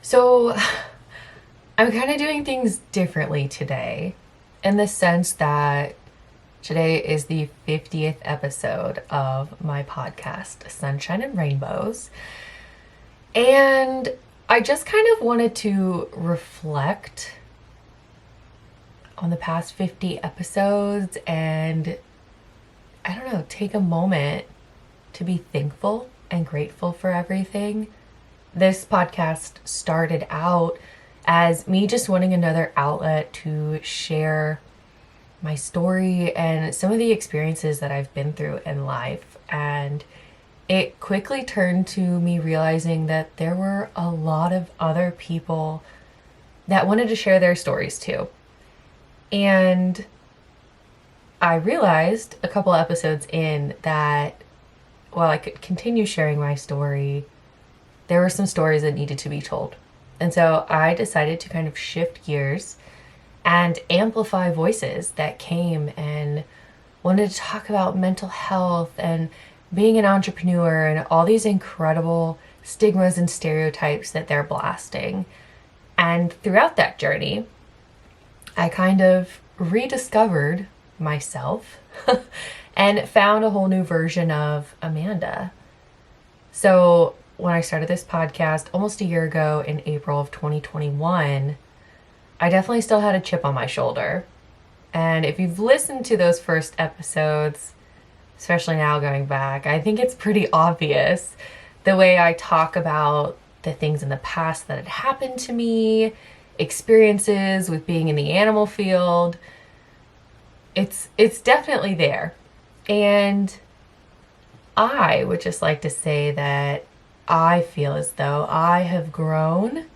So I'm kind of doing things differently today in the sense that today is the 50th episode of my podcast, Sunshine and Rainbows. And I just kind of wanted to reflect on the past 50 episodes and, I don't know, take a moment to be thankful and grateful for everything. This podcast started out as me just wanting another outlet to share my story and some of the experiences that I've been through in life. And it quickly turned to me realizing that there were a lot of other people that wanted to share their stories too. And I realized a couple episodes in that while I could continue sharing my story, there were some stories that needed to be told. And so I decided to kind of shift gears and amplify voices that came and wanted to talk about mental health and being an entrepreneur and all these incredible stigmas and stereotypes that they're blasting. And throughout that journey, I kind of rediscovered myself and found a whole new version of Amanda. So when I started this podcast almost a year ago in April of 2021, I definitely still had a chip on my shoulder. And if you've listened to those first episodes, especially now going back, I think it's pretty obvious the way I talk about the things in the past that had happened to me, experiences with being in the animal field. It's definitely there. And I would just like to say that I feel as though I have grown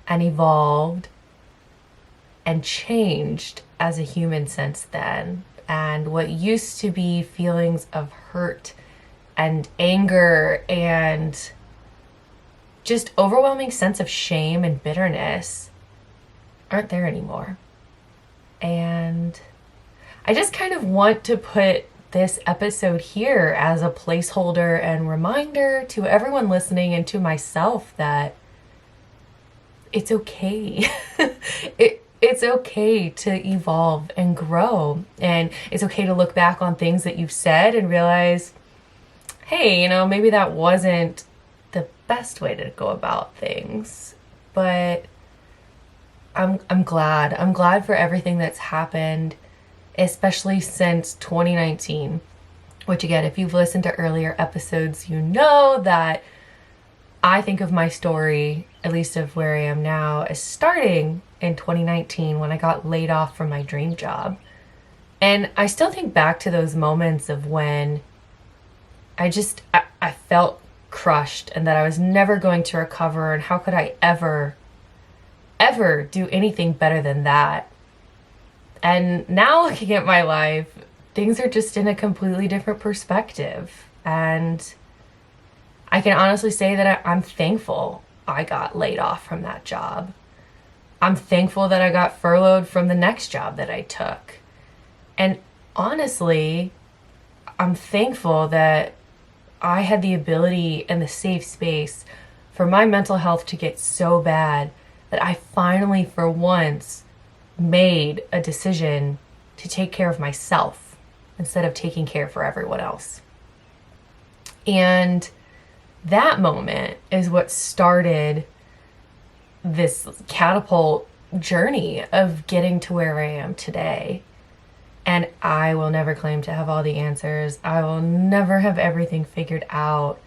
and evolved and changed as a human since then. And what used to be feelings of hurt and anger and just overwhelming sense of shame and bitterness aren't there anymore. And I just kind of want to put this episode here as a placeholder and reminder to everyone listening and to myself that it's okay. It's okay to evolve and grow. And it's okay to look back on things that you've said and realize, hey, maybe that wasn't the best way to go about things. But I'm glad. I'm glad for everything that's happened, especially since 2019, which again, if you've listened to earlier episodes, you know that I think of my story, at least of where I am now, as starting in 2019 when I got laid off from my dream job. And I still think back to those moments of when I felt crushed and that I was never going to recover, and how could I ever do anything better than that? And now looking at my life, things are just in a completely different perspective. And I can honestly say that I'm thankful I got laid off from that job. I'm thankful that I got furloughed from the next job that I took. And honestly, I'm thankful that I had the ability and the safe space for my mental health to get so bad that I finally, for once, made a decision to take care of myself instead of taking care for everyone else. And that moment is what started this catapult journey of getting to where I am today. And I will never claim to have all the answers. I will never have everything figured out.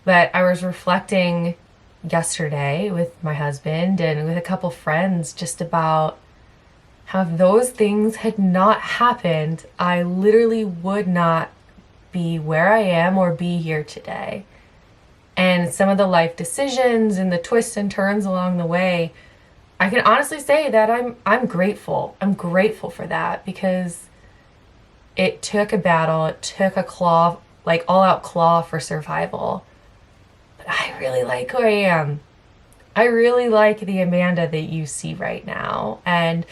But I was reflecting yesterday with my husband and with a couple friends just about how if those things had not happened, I literally would not be where I am or be here today. And some of the life decisions and the twists and turns along the way, I can honestly say that I'm grateful. I'm grateful for that because it took a battle. It took a claw, like all out claw for survival. But I really like who I am. I really like the Amanda that you see right now. And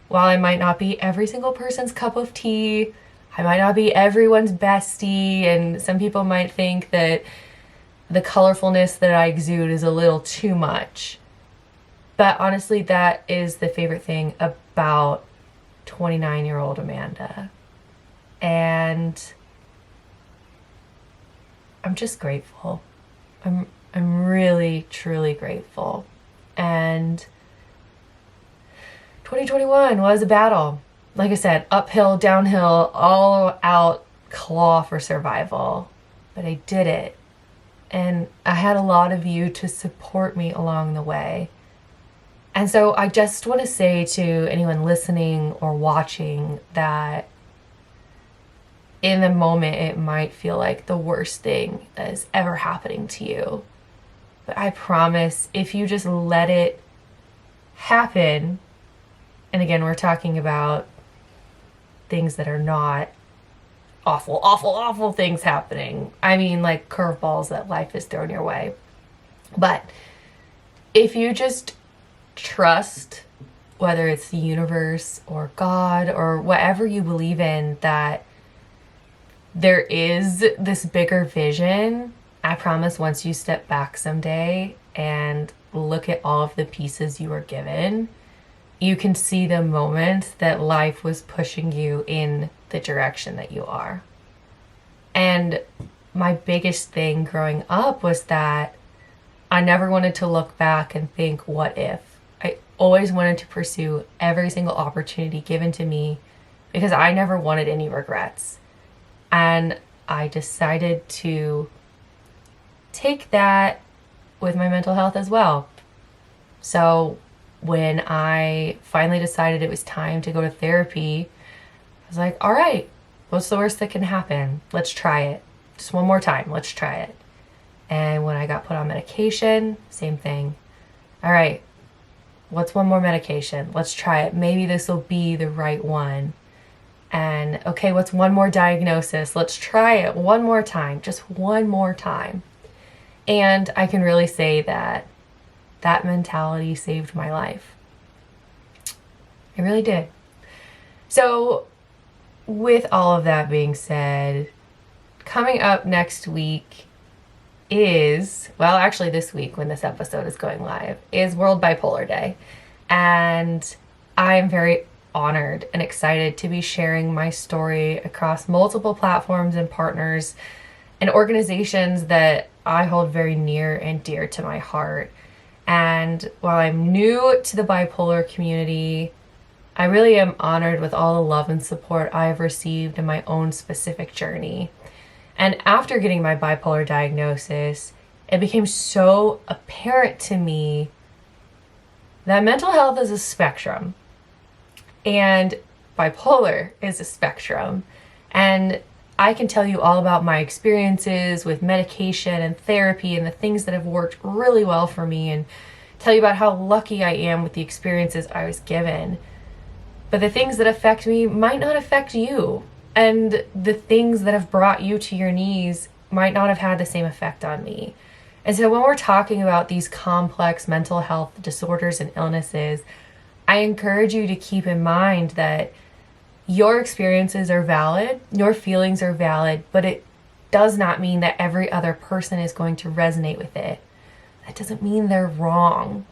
while I might not be every single person's cup of tea, I might not be everyone's bestie, and some people might think that the colorfulness that I exude is a little too much. But honestly, that is the favorite thing about 29-year-old Amanda. And I'm just grateful. I'm really, truly grateful. And 2021 was a battle. Like I said, uphill, downhill, all out claw for survival. But I did it. And I had a lot of you to support me along the way. And so I just want to say to anyone listening or watching that in the moment it might feel like the worst thing that is ever happening to you. But I promise if you just let it happen, and again, we're talking about things that are not awful, awful, awful things happening. I mean, like curveballs that life has thrown your way. But if you just trust, whether it's the universe or God or whatever you believe in, that there is this bigger vision, I promise once you step back someday and look at all of the pieces you were given, you can see the moment that life was pushing you in the direction that you are. And my biggest thing growing up was that I never wanted to look back and think, what if? I always wanted to pursue every single opportunity given to me because I never wanted any regrets. And I decided to take that with my mental health as well. So when I finally decided it was time to go to therapy, I was like, all right, what's the worst that can happen? Let's try it. Just one more time. Let's try it. And when I got put on medication, same thing. All right, what's one more medication? Let's try it. Maybe this will be the right one. And okay, what's one more diagnosis? Let's try it one more time, just one more time. And I can really say that that mentality saved my life. It really did. So with all of that being said, coming up next week is, well, actually this week when this episode is going live, is World Bipolar Day. And I am very honored and excited to be sharing my story across multiple platforms and partners and organizations that I hold very near and dear to my heart. And while I'm new to the bipolar community, I really am honored with all the love and support I have received in my own specific journey. And after getting my bipolar diagnosis, it became so apparent to me that mental health is a spectrum and bipolar is a spectrum. And I can tell you all about my experiences with medication and therapy and the things that have worked really well for me, and tell you about how lucky I am with the experiences I was given. But the things that affect me might not affect you. And the things that have brought you to your knees might not have had the same effect on me. And so when we're talking about these complex mental health disorders and illnesses, I encourage you to keep in mind that your experiences are valid, your feelings are valid, but it does not mean that every other person is going to resonate with it. That doesn't mean they're wrong.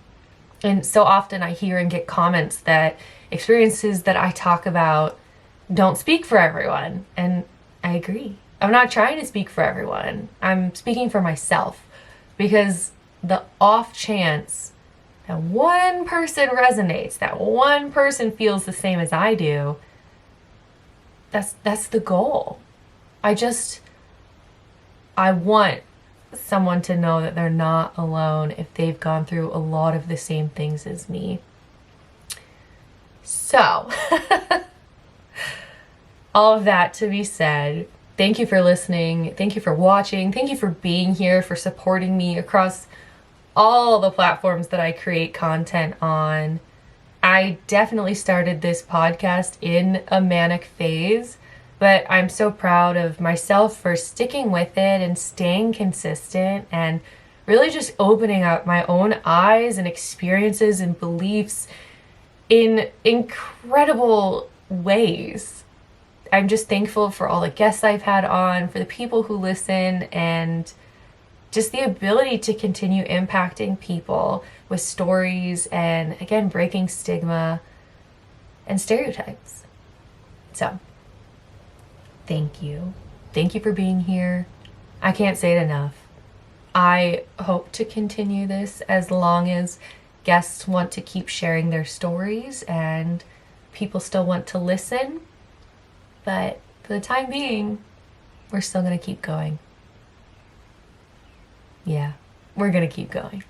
And so often I hear and get comments that experiences that I talk about don't speak for everyone. And I agree. I'm not trying to speak for everyone. I'm speaking for myself, because the off chance that one person resonates, that one person feels the same as I do, that's the goal. I want someone to know that they're not alone if they've gone through a lot of the same things as me. So, all of that to be said, thank you for listening. Thank you for watching. Thank you for being here, for supporting me across all the platforms that I create content on. I definitely started this podcast in a manic phase, but I'm so proud of myself for sticking with it and staying consistent and really just opening up my own eyes and experiences and beliefs in incredible ways. I'm just thankful for all the guests I've had on, for the people who listen, and just the ability to continue impacting people with stories and, again, breaking stigma and stereotypes. So, thank you. Thank you for being here. I can't say it enough. I hope to continue this as long as guests want to keep sharing their stories and people still want to listen. But for the time being, we're still going to keep going. Yeah, we're going to keep going.